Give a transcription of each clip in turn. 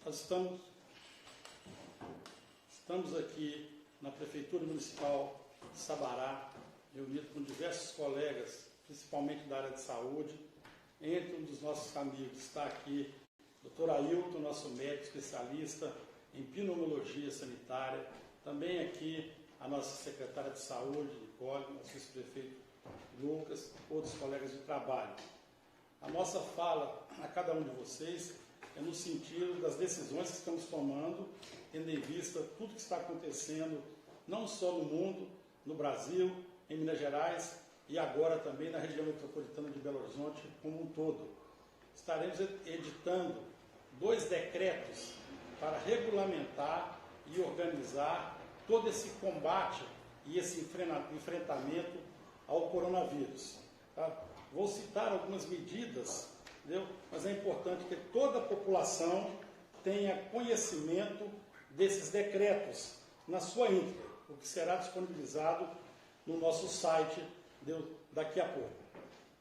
Nós estamos aqui na Prefeitura Municipal de Sabará, reunido com diversos colegas, principalmente da área de saúde. Entre um dos nossos amigos está aqui o Dr. Ailton, nosso médico especialista em pneumologia sanitária. Também aqui a nossa secretária de saúde, Nicole, nosso vice-prefeito Lucas, outros colegas de trabalho. A nossa fala a cada um de vocês é no sentido das decisões que estamos tomando, tendo em vista tudo que está acontecendo, não só no mundo, no Brasil, em Minas Gerais e agora também na região metropolitana de Belo Horizonte como um todo. Estaremos editando 2 decretos para regulamentar e organizar todo esse combate e esse enfrentamento ao coronavírus. Tá? Vou citar algumas medidas, entendeu? Mas é importante que toda a população tenha conhecimento desses decretos na sua íntegra, o que será disponibilizado no nosso site, entendeu? Daqui a pouco.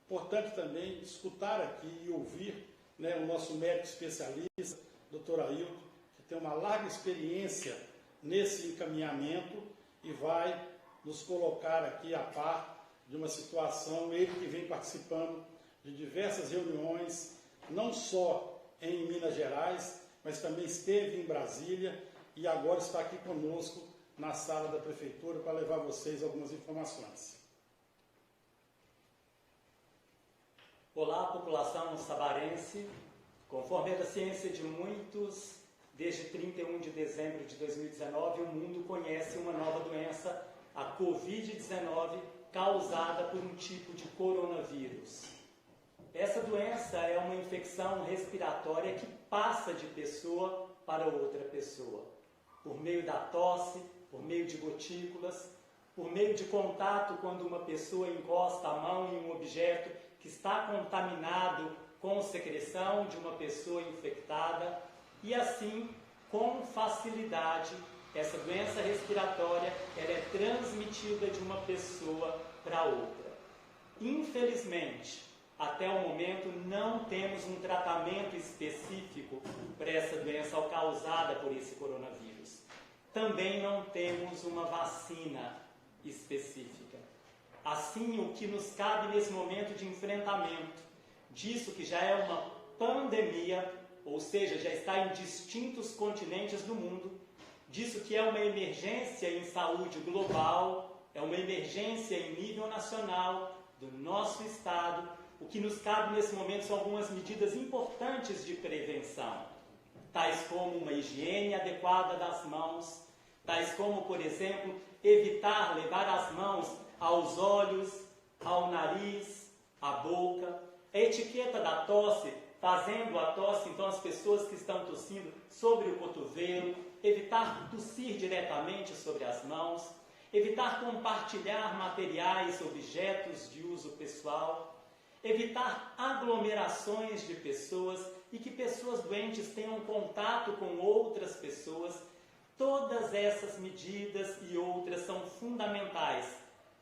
Importante também escutar aqui e ouvir, né, o nosso médico especialista, Dr. Ailton, que tem uma larga experiência nesse encaminhamento e vai nos colocar aqui a par de uma situação, ele que vem participando de diversas reuniões, não só em Minas Gerais, mas também esteve em Brasília e agora está aqui conosco na sala da Prefeitura para levar a vocês algumas informações. Olá, população sabarense. Conforme a ciência de muitos, desde 31 de dezembro de 2019, o mundo conhece uma nova doença, a Covid-19, causada por um tipo de coronavírus. Essa doença é uma infecção respiratória que passa de pessoa para outra pessoa, por meio da tosse, por meio de gotículas, por meio de contato quando uma pessoa encosta a mão em um objeto que está contaminado com secreção de uma pessoa infectada, e assim, com facilidade, essa doença respiratória ela é transmitida de uma pessoa para outra. Infelizmente, até o momento não temos um tratamento específico para essa doença causada por esse coronavírus. Também não temos uma vacina específica. Assim, o que nos cabe nesse momento de enfrentamento disso que já é uma pandemia, ou seja, já está em distintos continentes do mundo, disso que é uma emergência em saúde global, é uma emergência em nível nacional, do nosso estado. O que nos cabe nesse momento são algumas medidas importantes de prevenção, tais como uma higiene adequada das mãos, tais como, por exemplo, evitar levar as mãos aos olhos, ao nariz, à boca, a etiqueta da tosse, fazendo a tosse, então as pessoas que estão tossindo sobre o cotovelo, evitar tossir diretamente sobre as mãos, evitar compartilhar materiais, objetos de uso pessoal, evitar aglomerações de pessoas e que pessoas doentes tenham contato com outras pessoas. Todas essas medidas e outras são fundamentais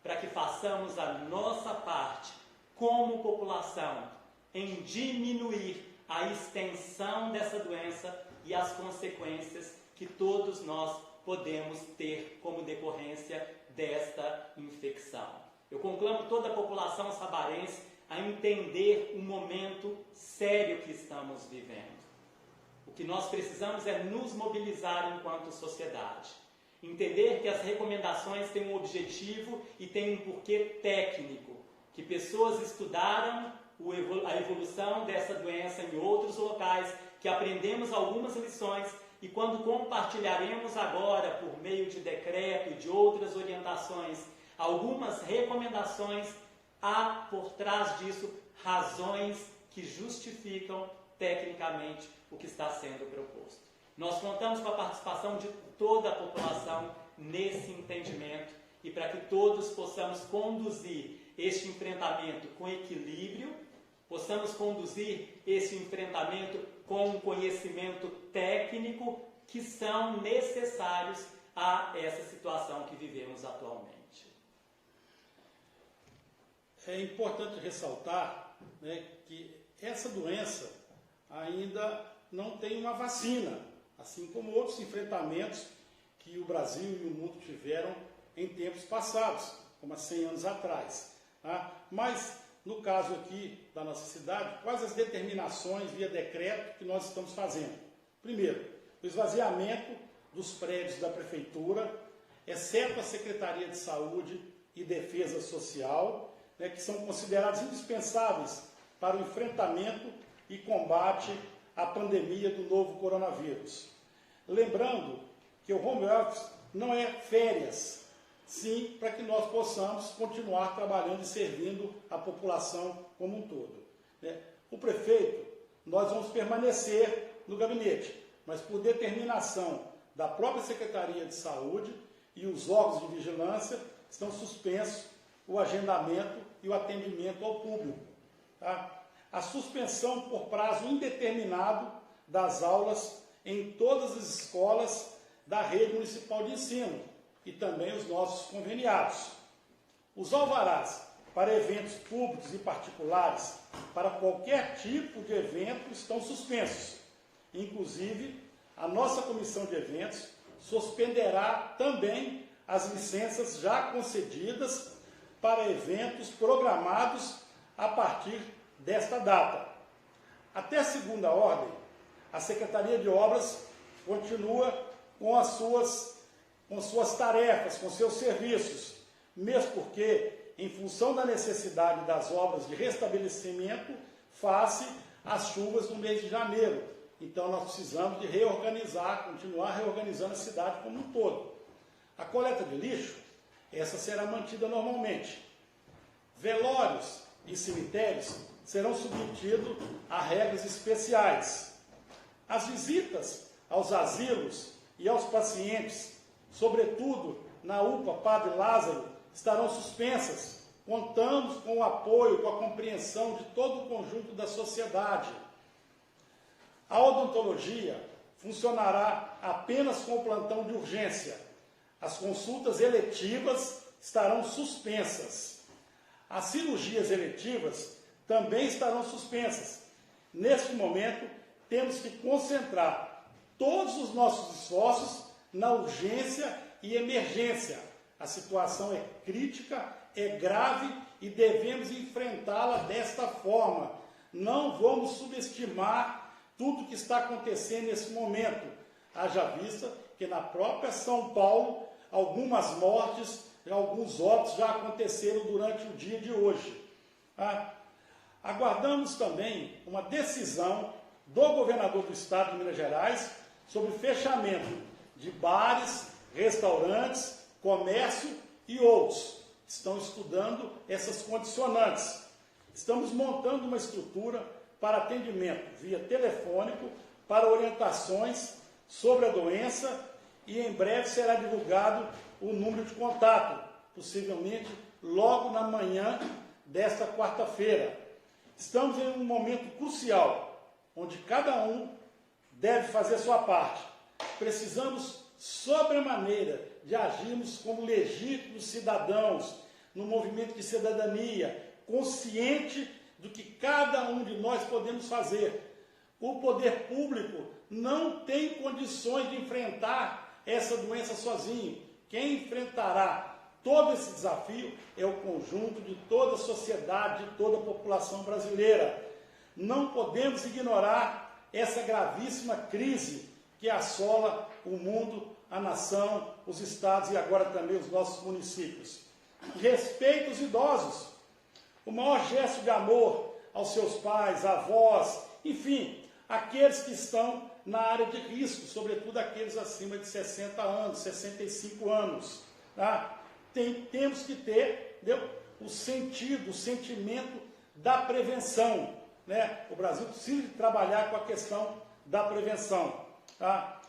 para que façamos a nossa parte como população em diminuir a extensão dessa doença e as consequências que todos nós podemos ter como decorrência desta infecção. Eu conclamo toda a população sabarense a entender o momento sério que estamos vivendo. O que nós precisamos é nos mobilizar enquanto sociedade. Entender que as recomendações têm um objetivo e têm um porquê técnico, que pessoas estudaram a evolução dessa doença em outros locais, que aprendemos algumas lições e quando compartilharemos agora, por meio de decreto e de outras orientações, algumas recomendações, há por trás disso razões que justificam tecnicamente o que está sendo proposto. Nós contamos com a participação de toda a população nesse entendimento e para que todos possamos conduzir este enfrentamento com equilíbrio, possamos conduzir esse enfrentamento com um conhecimento técnico que são necessários a essa situação que vivemos atualmente. É importante ressaltar, né, que essa doença ainda não tem uma vacina assim como outros enfrentamentos que o Brasil e o mundo tiveram em tempos passados, como há 100 anos atrás. Tá? Mas, no caso aqui da nossa cidade, quais as determinações via decreto que nós estamos fazendo? Primeiro, o esvaziamento dos prédios da Prefeitura, exceto a Secretaria de Saúde e Defesa Social, né, que são considerados indispensáveis para o enfrentamento e combate à pandemia do novo coronavírus. Lembrando que o home office não é férias, sim, para que nós possamos continuar trabalhando e servindo a população como um todo. Né? O prefeito, nós vamos permanecer no gabinete, mas por determinação da própria Secretaria de Saúde e os órgãos de vigilância, estão suspensos o agendamento e o atendimento ao público. Tá? A suspensão por prazo indeterminado das aulas em todas as escolas da rede municipal de ensino e também os nossos conveniados. Os alvarás para eventos públicos e particulares, para qualquer tipo de evento, estão suspensos. Inclusive, a nossa comissão de eventos suspenderá também as licenças já concedidas para eventos programados a partir desta data. Até segunda ordem, a Secretaria de Obras continua com as suas tarefas, com seus serviços, mesmo porque, em função da necessidade das obras de restabelecimento, face às chuvas do mês de janeiro. Então, nós precisamos de reorganizar, continuar reorganizando a cidade como um todo. A coleta de lixo, essa será mantida normalmente. Velórios e cemitérios serão submetidos a regras especiais. As visitas aos asilos e aos pacientes, sobretudo na UPA Padre Lázaro, estarão suspensas. Contamos com o apoio, com a compreensão de todo o conjunto da sociedade. A odontologia funcionará apenas com o plantão de urgência. As consultas eletivas estarão suspensas. As cirurgias eletivas também estarão suspensas. Neste momento, temos que concentrar todos os nossos esforços na urgência e emergência. A situação é crítica, é grave e devemos enfrentá-la desta forma. Não vamos subestimar tudo que está acontecendo nesse momento. Haja vista que na própria São Paulo, algumas mortes, alguns óbitos já aconteceram durante o dia de hoje. Aguardamos também uma decisão do governador do estado de Minas Gerais sobre o fechamento de bares, restaurantes, comércio e outros. Estão estudando essas condicionantes. Estamos montando uma estrutura para atendimento via telefônico, para orientações sobre a doença e em breve será divulgado o número de contato, possivelmente logo na manhã desta quarta-feira. Estamos em um momento crucial, onde cada um deve fazer a sua parte. Precisamos, sobremaneira, de agirmos como legítimos cidadãos, no movimento de cidadania, consciente do que cada um de nós podemos fazer. O poder público não tem condições de enfrentar essa doença sozinho. Quem enfrentará todo esse desafio é o conjunto de toda a sociedade, de toda a população brasileira. Não podemos ignorar essa gravíssima crise que assola o mundo, a nação, os estados e agora também os nossos municípios. Respeito os idosos. O maior gesto de amor aos seus pais, avós, enfim, aqueles que estão na área de risco, sobretudo aqueles acima de 60 anos, 65 anos. Tá? Temos que ter, entendeu? O sentimento da prevenção. Né? O Brasil precisa trabalhar com a questão da prevenção. Tá?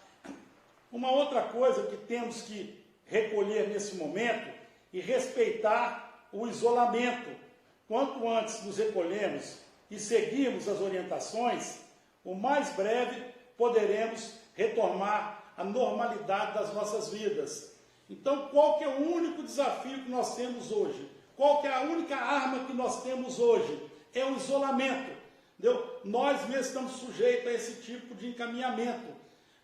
Uma outra coisa que temos que recolher nesse momento e respeitar o isolamento. Quanto antes nos recolhermos e seguirmos as orientações, o mais breve poderemos retomar a normalidade das nossas vidas. Então, qual que é o único desafio que nós temos hoje? Qual que é a única arma que nós temos hoje? É o isolamento. Entendeu? Nós mesmos estamos sujeitos a esse tipo de encaminhamento.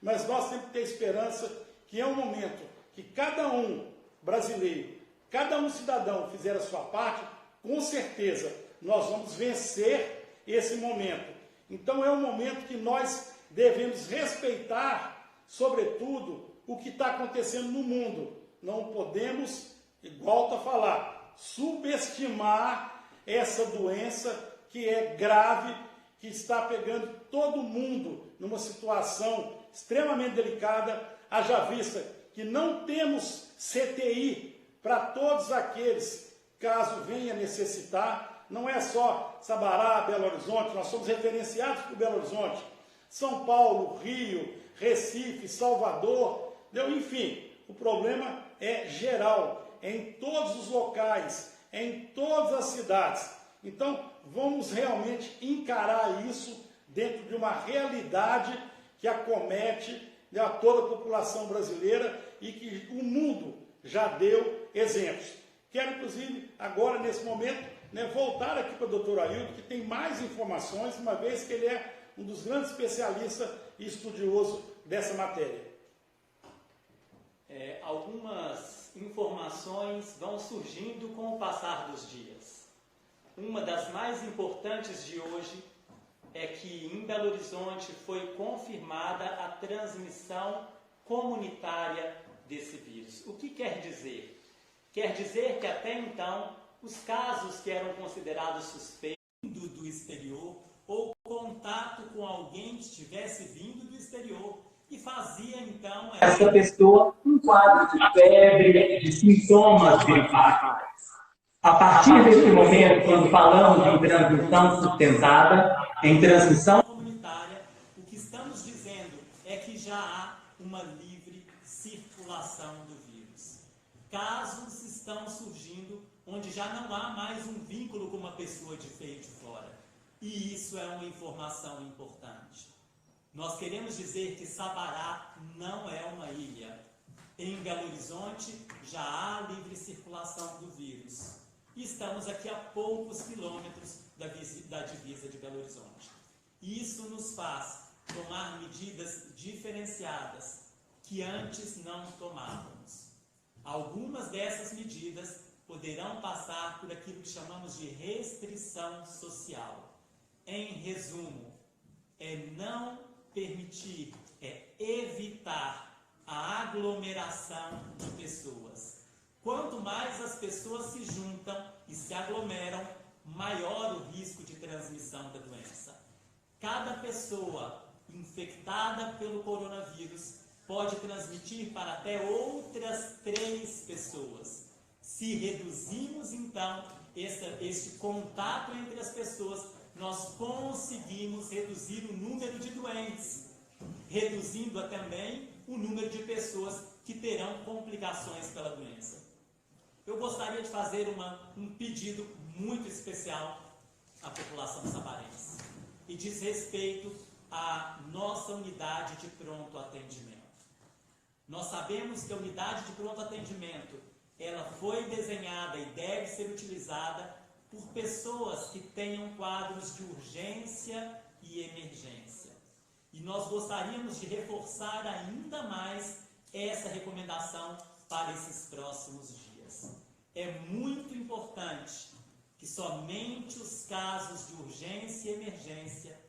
mas nós temos que ter esperança que é um momento que cada um brasileiro, cada um cidadão fizer a sua parte, com certeza nós vamos vencer esse momento. Então é um momento que nós devemos respeitar, sobretudo, o que está acontecendo no mundo. Não podemos, volto a falar, subestimar essa doença que é grave, que está pegando todo mundo numa situação extremamente delicada, haja vista que não temos CTI para todos aqueles, caso venha necessitar. Não é só Sabará, Belo Horizonte, nós somos referenciados por Belo Horizonte, São Paulo, Rio, Recife, Salvador, enfim, o problema é geral, é em todos os locais, é em todas as cidades. Então, vamos realmente encarar isso dentro de uma realidade que acomete a toda a população brasileira e que o mundo já deu exemplos. Quero, inclusive, agora, nesse momento, voltar aqui para o doutor Ailton, que tem mais informações, uma vez que ele é um dos grandes especialistas e estudiosos dessa matéria. Algumas informações vão surgindo com o passar dos dias. Uma das mais importantes de hoje é que em Belo Horizonte foi confirmada a transmissão comunitária desse vírus. O que quer dizer? Quer dizer que até então os casos que eram considerados suspeitos do exterior ou contato com alguém que estivesse vindo do exterior e fazia então essa pessoa um quadro de febre, de sintomas gripais. A partir desse momento, quando falamos em transmissão sustentada, em transmissão comunitária, o que estamos dizendo é que já há uma livre circulação do vírus. Casos estão surgindo onde já não há mais um vínculo com uma pessoa de fora. E isso é uma informação importante. Nós queremos dizer que Sabará não é uma ilha. Em Belo Horizonte já há livre circulação do vírus. E estamos aqui a poucos quilômetros da divisa de Belo Horizonte. Isso nos faz tomar medidas diferenciadas que antes não tomávamos. Algumas dessas medidas poderão passar por aquilo que chamamos de restrição social. Em resumo, é não permitir, é evitar a aglomeração de pessoas. Quanto mais as pessoas se juntam e se aglomeram, maior o risco de transmissão da doença. Cada pessoa infectada pelo coronavírus pode transmitir para até outras 3 pessoas. Se reduzimos, então, esse contato entre as pessoas, nós conseguimos reduzir o número de doentes, reduzindo também o número de pessoas que terão complicações pela doença. Eu gostaria de fazer um pedido muito especial à população sabarense e diz respeito à nossa unidade de pronto atendimento. Nós sabemos que a unidade de pronto atendimento ela foi desenhada e deve ser utilizada por pessoas que tenham quadros de urgência e emergência. E nós gostaríamos de reforçar ainda mais essa recomendação para esses próximos dias. É muito importante que somente os casos de urgência e emergência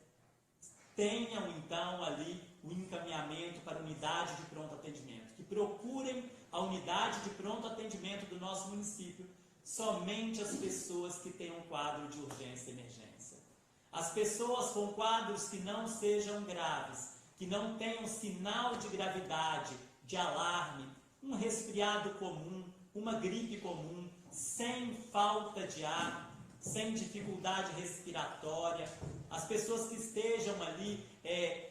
tenham, então, ali o encaminhamento para a unidade de pronto atendimento. Que procurem a unidade de pronto atendimento do nosso município somente as pessoas que tenham um quadro de urgência e emergência. As pessoas com quadros que não sejam graves, que não tenham sinal de gravidade, de alarme, um resfriado comum, uma gripe comum, sem falta de ar, sem dificuldade respiratória, as pessoas que estejam ali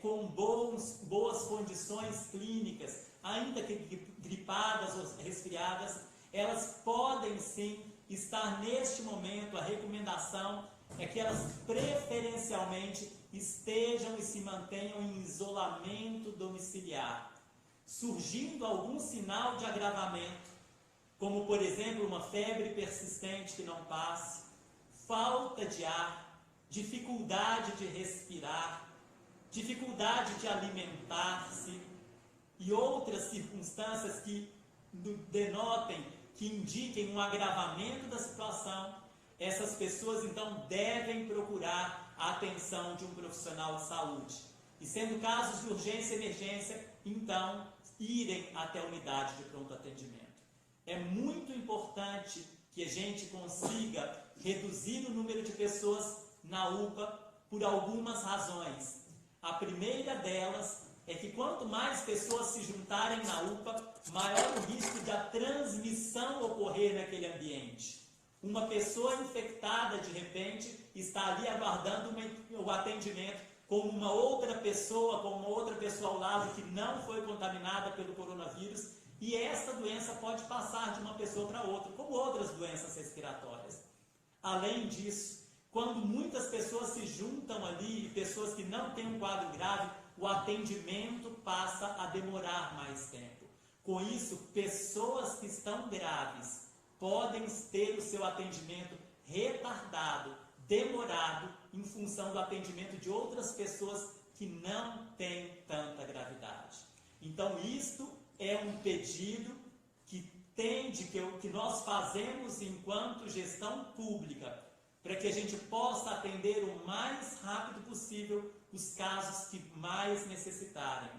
com boas condições clínicas, ainda que gripadas ou resfriadas, elas podem sim estar neste momento. A recomendação é que elas preferencialmente estejam e se mantenham em isolamento domiciliar. Surgindo algum sinal de agravamento, como por exemplo uma febre persistente que não passe, falta de ar, dificuldade de respirar, dificuldade de alimentar-se, e outras circunstâncias que denotem, que indiquem um agravamento da situação, essas pessoas então devem procurar a atenção de um profissional de saúde. E sendo casos de urgência e emergência, então irem até a unidade de pronto atendimento. É muito importante que a gente consiga reduzir o número de pessoas na UPA por algumas razões. A primeira delas é que quanto mais pessoas se juntarem na UPA, maior o risco de a transmissão ocorrer naquele ambiente. Uma pessoa infectada, de repente, está ali aguardando o atendimento com uma outra pessoa ao lado que não foi contaminada pelo coronavírus, e essa doença pode passar de uma pessoa para outra, como outras doenças respiratórias. Além disso, quando muitas pessoas se juntam ali, pessoas que não têm um quadro grave, o atendimento passa a demorar mais tempo. Com isso, pessoas que estão graves podem ter o seu atendimento retardado, demorado, em função do atendimento de outras pessoas que não têm tanta gravidade. Então, isto é um pedido que nós fazemos enquanto gestão pública, para que a gente possa atender o mais rápido possível os casos que mais necessitarem.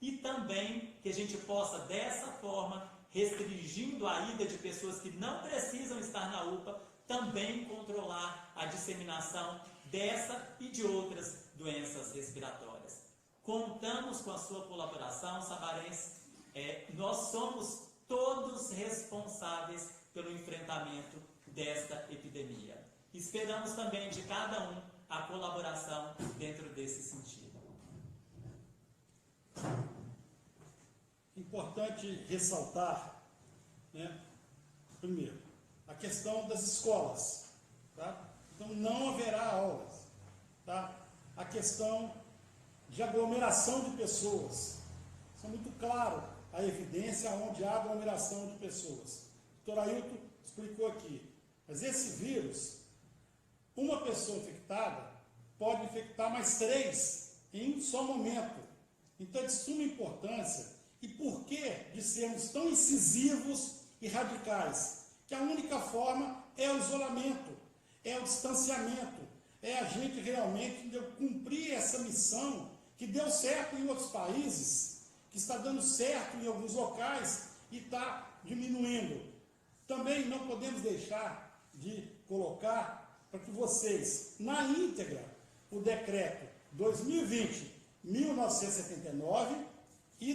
E também que a gente possa, dessa forma, restringindo a ida de pessoas que não precisam estar na UPA, também controlar a disseminação dessa e de outras doenças respiratórias. Contamos com a sua colaboração, sabarense. Nós somos todos responsáveis pelo enfrentamento desta epidemia. Esperamos também de cada um a colaboração dentro desse sentido. Importante ressaltar, primeiro, a questão das escolas. Tá? Então, não haverá aulas. Tá? A questão de aglomeração de pessoas. Isso é muito claro, a evidência onde há aglomeração de pessoas. O doutor Ailton explicou aqui. Mas esse vírus, uma pessoa infectada pode infectar mais 3 em um só momento. Então, é de suma importância. E por que de sermos tão incisivos e radicais? Que a única forma é o isolamento, é o distanciamento, é a gente realmente cumprir essa missão que deu certo em outros países, que está dando certo em alguns locais e está diminuindo. Também não podemos deixar de colocar para que vocês, na íntegra, o decreto 2020-1979 e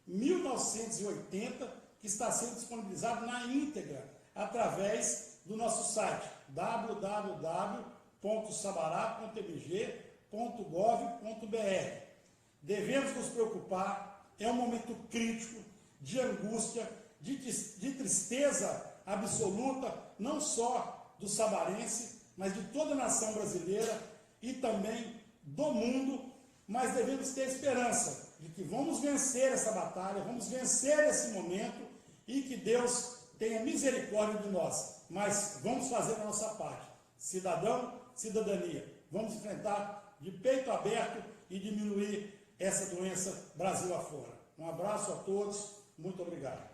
2020-1980, que está sendo disponibilizado na íntegra através do nosso site www.sabará.mg.gov.br. Devemos nos preocupar, é um momento crítico, de angústia, de tristeza absoluta, não só do sabarense, mas de toda a nação brasileira e também do mundo, mas devemos ter esperança de que vamos vencer essa batalha, vamos vencer esse momento e que Deus tenha misericórdia de nós, mas vamos fazer a nossa parte. Cidadão, cidadania, vamos enfrentar de peito aberto e diminuir essa doença Brasil afora. Um abraço a todos, muito obrigado.